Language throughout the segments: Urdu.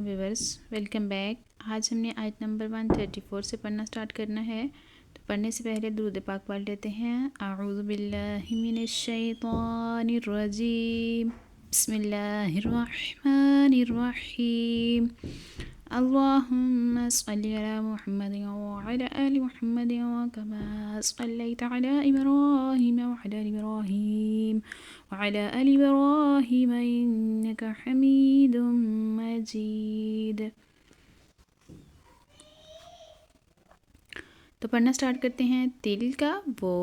علیکم ویورز، ویلکم بیک۔ آج ہم نے آیت نمبر 134 سے پڑھنا سٹارٹ کرنا ہے، تو پڑھنے سے پہلے درود پاک پڑھ لیتے ہیں۔ اعوذ باللہ من الشیطان الرجیم، بسم اللہ الرحمن الرحیم۔ اللہم صلی علی محمد وعلی آل محمد کما صلیت علی ابراہیم وعلی آل ابراہیم وعلى آل إبراهيم إنك حميد مجيد۔ تو پڑھنا سٹارٹ کرتے ہیں۔ تل کا وہ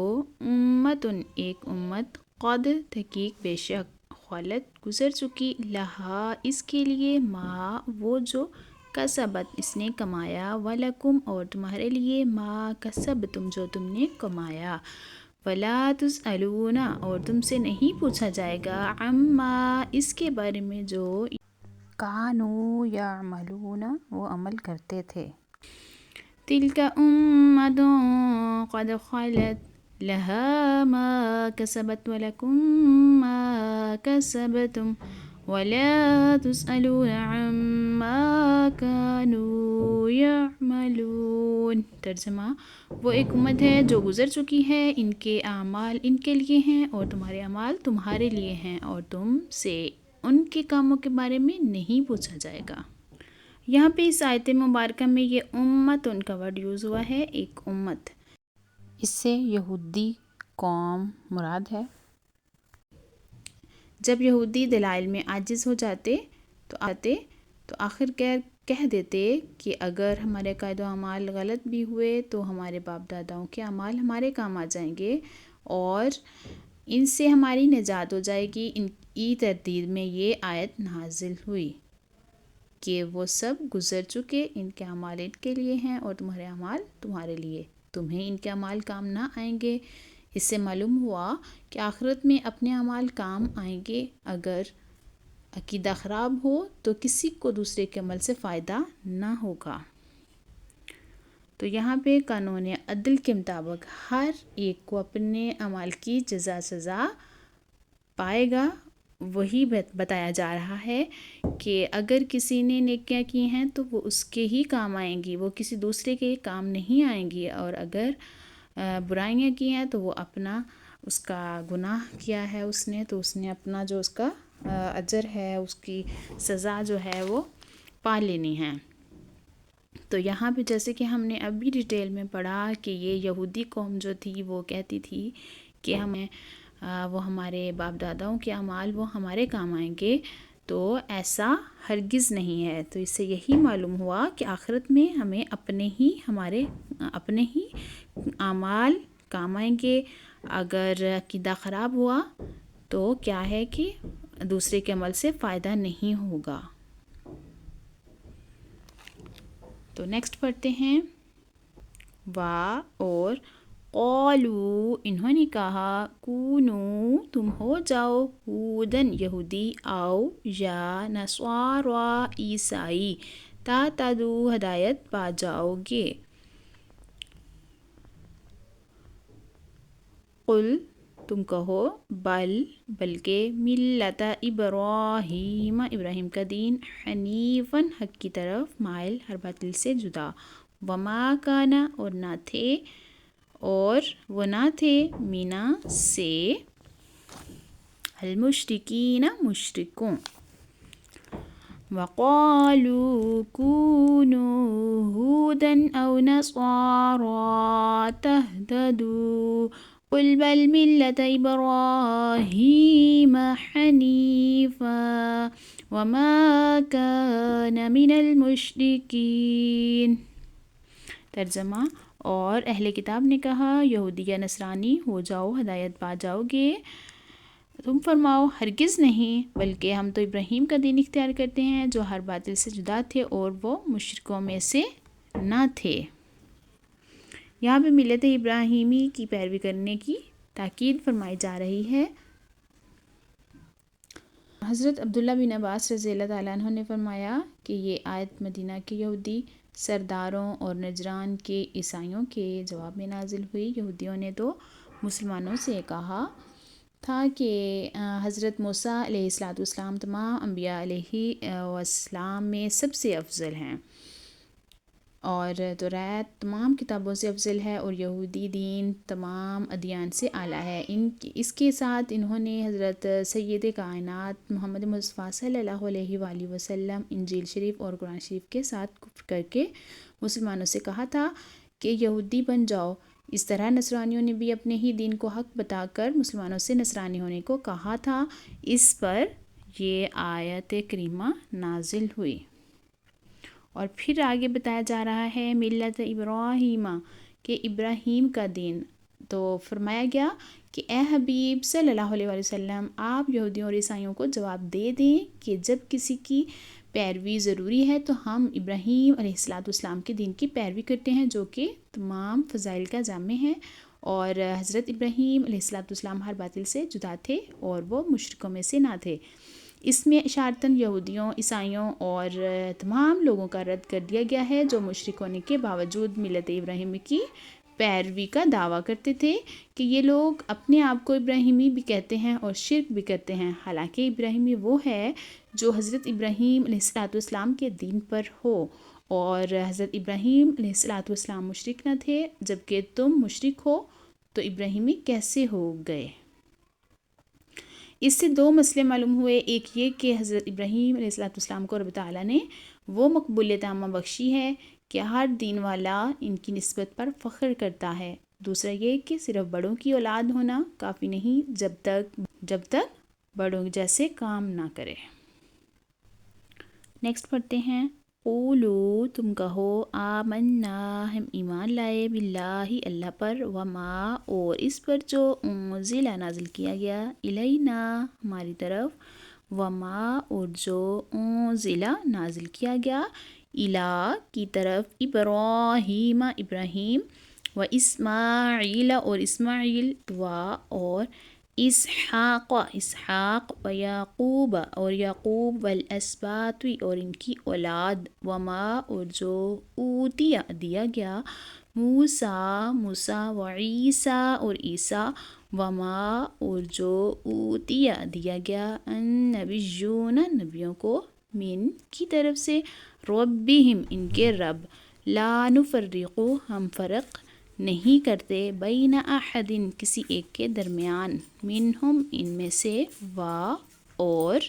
امتن ایک امت، قد تحقیق بے شک، خلت گزر چکی، لہا اس کے لیے، ما وہ جو، کسبت اس نے کمایا، ولکم اور تمہارے لیے، ما کسبتم جو تم نے کمایا، وَلَا تُسْأَلُونَ اور تم سے نہیں پوچھا جائے گا، عَمَّا اس کے بارے میں جو، کانوا یعملون وہ عمل کرتے تھے۔ تِلْکَ أُمَّةٌ قَدْ خَلَتْ لَهَا مَا كَسَبَتْ وَلَكُمْ مَا كَسَبْتُمْ وَلَا تُسْأَلُونَ عَمَّا كَانُوا يَعْمَلُونَ۔ ترجمہ، وہ ایک امت ہے جو گزر چکی ہے، ان کے اعمال ان کے لیے ہیں اور تمہارے اعمال تمہارے لیے ہیں، اور تم سے ان کے کاموں کے بارے میں نہیں پوچھا جائے گا۔ یہاں پہ اس آیت مبارکہ میں یہ امت ان کا ورڈ یوز ہوا ہے، ایک امت۔ اس سے یہودی قوم مراد ہے۔ جب یہودی دلائل میں عاجز ہو جاتے تو آخر کہہ دیتے کہ اگر ہمارے عقائد و اعمال غلط بھی ہوئے تو ہمارے باپ داداؤں کے اعمال ہمارے کام آ جائیں گے اور ان سے ہماری نجات ہو جائے گی۔ ان کی تردید میں یہ آیت نازل ہوئی کہ وہ سب گزر چکے، ان کے اعمال ان کے لیے ہیں اور تمہارے اعمال تمہارے لیے، تمہیں ان کے اعمال کام نہ آئیں گے۔ اس سے معلوم ہوا کہ آخرت میں اپنے اعمال کام آئیں گے۔ اگر عقیدہ خراب ہو تو کسی کو دوسرے کے عمل سے فائدہ نہ ہوگا۔ تو یہاں پہ قانون عدل کے مطابق ہر ایک کو اپنے اعمال کی جزا سزا پائے گا۔ وہی بتایا جا رہا ہے کہ اگر کسی نے نیکیاں کی ہیں تو وہ اس کے ہی کام آئیں گی، وہ کسی دوسرے کے کام نہیں آئیں گی، اور اگر برائیاں کی ہیں تو وہ اپنا اس کا گناہ کیا ہے اس نے، تو اس نے اپنا جو اس کا اجر ہے، اس کی سزا جو ہے وہ پا لینی ہے۔ تو یہاں پہ جیسے کہ ہم نے ابھی ڈیٹیل میں پڑھا کہ یہ یہودی قوم جو تھی وہ کہتی تھی کہ وہ ہمارے باپ داداؤں کے اعمال وہ ہمارے کام آئیں گے، تو ایسا ہرگز نہیں ہے۔ تو اس سے یہی معلوم ہوا کہ آخرت میں ہمیں اپنے ہی اعمال کام آئیں گے۔ اگر عقیدہ خراب ہوا تو کیا ہے کہ دوسرے کے عمل سے فائدہ نہیں ہوگا۔ تو نیکسٹ پڑھتے ہیں۔ اور قالو انہوں نے کہا، کونو تم ہو جاؤ، ہودن یہودی، آؤ یا نصارا عیسائی، تہتدو ہدایت پا جاؤ گے۔ قل تم کہو، بلکہ ملت ابراہیم ابراہیم کا دین، حنیفاً حق کی طرف، مائل ہر باطل سے جدا، وما کانا اور وہ نہ تھے، مینا سے، المشرکین مشرکوں۔ وقالوا كونوا هودا أو نصارى تهتدوا قل بل ملة إبراهيم حنيفا وما كان من المشركين۔ ترجمہ، اور اہل کتاب نے کہا، یہودی یا نصرانی ہو جاؤ، ہدایت پا جاؤ گے۔ تم فرماؤ، ہرگز نہیں، بلکہ ہم تو ابراہیم کا دین اختیار کرتے ہیں جو ہر باطل سے جدا تھے اور وہ مشرکوں میں سے نہ تھے۔ یہاں پہ ملت ابراہیمی کی پیروی کرنے کی تاکید فرمائی جا رہی ہے۔ حضرت عبداللہ بن عباس رضی اللہ تعالیٰ عنہ نے فرمایا کہ یہ آیت مدینہ کے یہودی سرداروں اور نجران کے عیسائیوں کے جواب میں نازل ہوئی۔ یہودیوں نے تو مسلمانوں سے کہا تھا کہ حضرت موسیٰ علیہ السلام تمام انبیاء علیہ السلام میں سب سے افضل ہیں، اور توریت تمام کتابوں سے افضل ہے، اور یہودی دین تمام ادیان سے اعلیٰ ہے۔ اس کے ساتھ انہوں نے حضرت سید کائنات محمد مصطفیٰ صلی اللہ علیہ وآلہ وسلم، انجیل شریف اور قرآن شریف کے ساتھ کفر کر کے مسلمانوں سے کہا تھا کہ یہودی بن جاؤ۔ اس طرح نصرانیوں نے بھی اپنے ہی دین کو حق بتا کر مسلمانوں سے نصرانی ہونے کو کہا تھا۔ اس پر یہ آیت کریمہ نازل ہوئی۔ اور پھر آگے بتایا جا رہا ہے ملت ابراہیم، کہ ابراہیم کا دین۔ تو فرمایا گیا کہ اے حبیب صلی اللہ علیہ وآلہ وسلم، آپ یہودیوں اور عیسائیوں کو جواب دے دیں کہ جب کسی کی پیروی ضروری ہے تو ہم ابراہیم علیہ السلام کے دین کی پیروی کرتے ہیں، جو کہ تمام فضائل کا جامع ہے، اور حضرت ابراہیم علیہ السلام ہر باطل سے جدا تھے اور وہ مشرکوں میں سے نہ تھے۔ اس میں اشارتاً یہودیوں، عیسائیوں اور تمام لوگوں کا رد کر دیا گیا ہے جو مشرک ہونے کے باوجود ملت ابراہیم کی پیروی کا دعویٰ کرتے تھے، کہ یہ لوگ اپنے آپ کو ابراہیمی بھی کہتے ہیں اور شرک بھی کرتے ہیں، حالانکہ ابراہیمی وہ ہے جو حضرت ابراہیم علیہ السلام کے دین پر ہو، اور حضرت ابراہیم علیہ السلام مشرک نہ تھے، جبکہ تم مشرک ہو تو ابراہیمی کیسے ہو گئے؟ اس سے دو مسئلے معلوم ہوئے، ایک یہ کہ حضرت ابراہیم علیہ السلام کو رب تعالیٰ نے وہ مقبولیت عامہ بخشی ہے کہ ہر دین والا ان کی نسبت پر فخر کرتا ہے، دوسرا یہ کہ صرف بڑوں کی اولاد ہونا کافی نہیں جب تک بڑوں جیسے کام نہ کرے۔ نیکسٹ پڑھتے ہیں، قولو تم کہو، آمنا ہم ایمان لائے، باللہ اللہ پر، وما اور اس پر جو انزل نازل کیا گیا، الینا ہماری طرف، وما اور جو انزل نازل کیا گیا، الا کی طرف، ابراہیم ابراہیم، و اسماعیل اور اسماعیل، و اور اسحاق اسحاق، و یعقوب اور یعقوب، والاسباط اور ان کی اولاد، وما اور جو اوتیا دیا گیا، موسیٰ موسیٰ، و عیسیٰ اور عیسیٰ، وما اور جو اوتیا دیا گیا، النبیون نبیوں کو، من کی طرف سے، ربہم ان کے رب، لا نفرق ہم فرق نہیں کرتے، بین احد کسی ایک کے درمیان، منہم ان میں سے، و اور،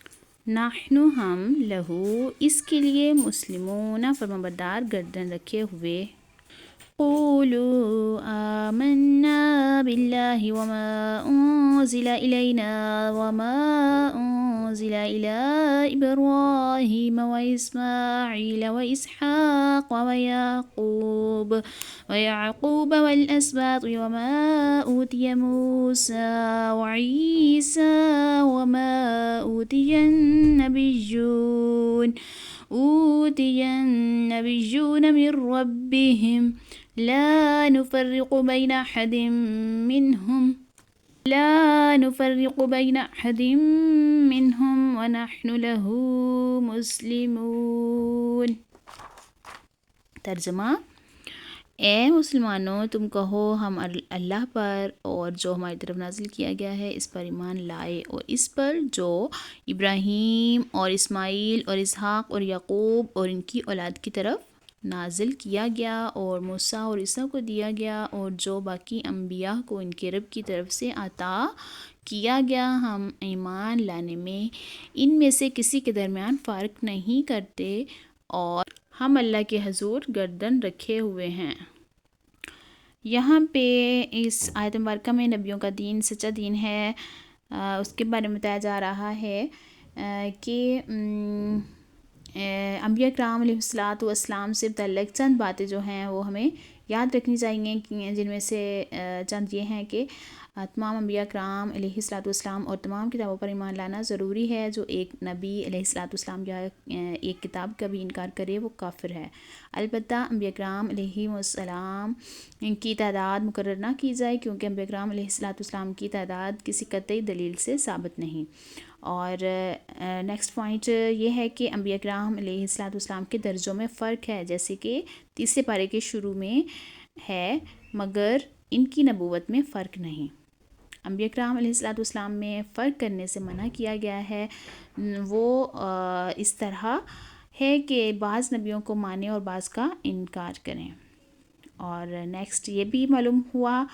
نحن ہم، لہو اس کے لیے، مسلمون فرمانبردار گردن رکھے ہوئے۔ قولوا آمنا باللہ وما انزل الینا وما انزل الی ابراہیم واسماعیل واسحاق ویعقوب والاسباط وما اوتی موسیٰ وعیسیٰ وما اوتی النبیون من ربهم لا نفرق بین احد منهم ونحن له مسلمون۔ ترجمہ، اے مسلمانوں تم کہو ہم اللہ پر اور جو ہماری طرف نازل کیا گیا ہے اس پر ایمان لائے، اور اس پر جو ابراہیم اور اسماعیل اور اسحاق اور یعقوب اور ان کی اولاد کی طرف نازل کیا گیا، اور موسیٰ اور عیسیٰ کو دیا گیا، اور جو باقی انبیاء کو ان کے رب کی طرف سے عطا کیا گیا، ہم ایمان لانے میں ان میں سے کسی کے درمیان فرق نہیں کرتے، اور ہم اللہ کے حضور گردن رکھے ہوئے ہیں۔ یہاں پہ اس آیت مبارکہ میں نبیوں کا دین سچا دین ہے، اس کے بارے میں بتایا جا رہا ہے کہ انبیاء کرام علیہ السلام سے متعلق چند باتیں جو ہیں وہ ہمیں یاد رکھنی چاہیے، جن میں سے چند یہ ہیں کہ تمام انبیاء کرام علیہ السلام اور تمام کتابوں پر ایمان لانا ضروری ہے۔ جو ایک نبی علیہ السلام یا ایک کتاب کا بھی انکار کرے وہ کافر ہے۔ البتہ انبیاء کرام علیہ السلام کی تعداد مقرر نہ کی جائے، کیونکہ انبیاء کرام علیہ السلام کی تعداد کسی قطعی دلیل سے ثابت نہیں۔ اور نیکسٹ پوائنٹ یہ ہے کہ انبیاء کرام علیہ السلام کے درجوں میں فرق ہے، جیسے کہ تیسرے پارے کے شروع میں ہے، مگر ان کی نبوت میں فرق نہیں۔ انبیاء کرام علیہ الصلوۃ والسلام میں فرق کرنے سے منع کیا گیا ہے وہ اس طرح ہے کہ بعض نبیوں کو مانیں اور بعض کا انکار کریں۔ اور نیکسٹ یہ بھی معلوم ہوا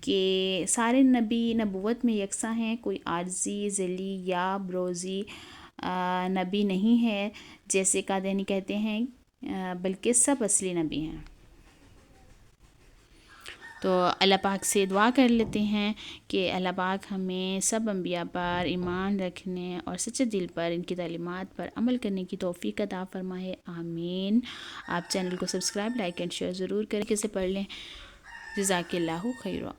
کہ سارے نبی نبوت میں یکساں ہیں، کوئی عارضی، ذیلی یا بروزی نبی نہیں ہے جیسے قادیانی کہتے ہیں، بلکہ سب اصلی نبی ہیں۔ تو اللہ پاک سے دعا کر لیتے ہیں کہ اللہ پاک ہمیں سب انبیاء پر ایمان رکھنے اور سچے دل پر ان کی تعلیمات پر عمل کرنے کی توفیق عطا فرمائے، آمین۔ آپ چینل کو سبسکرائب، لائک اینڈ شیئر ضرور کریں، کسے پڑھ لیں۔ جزاک اللہ خیرہ۔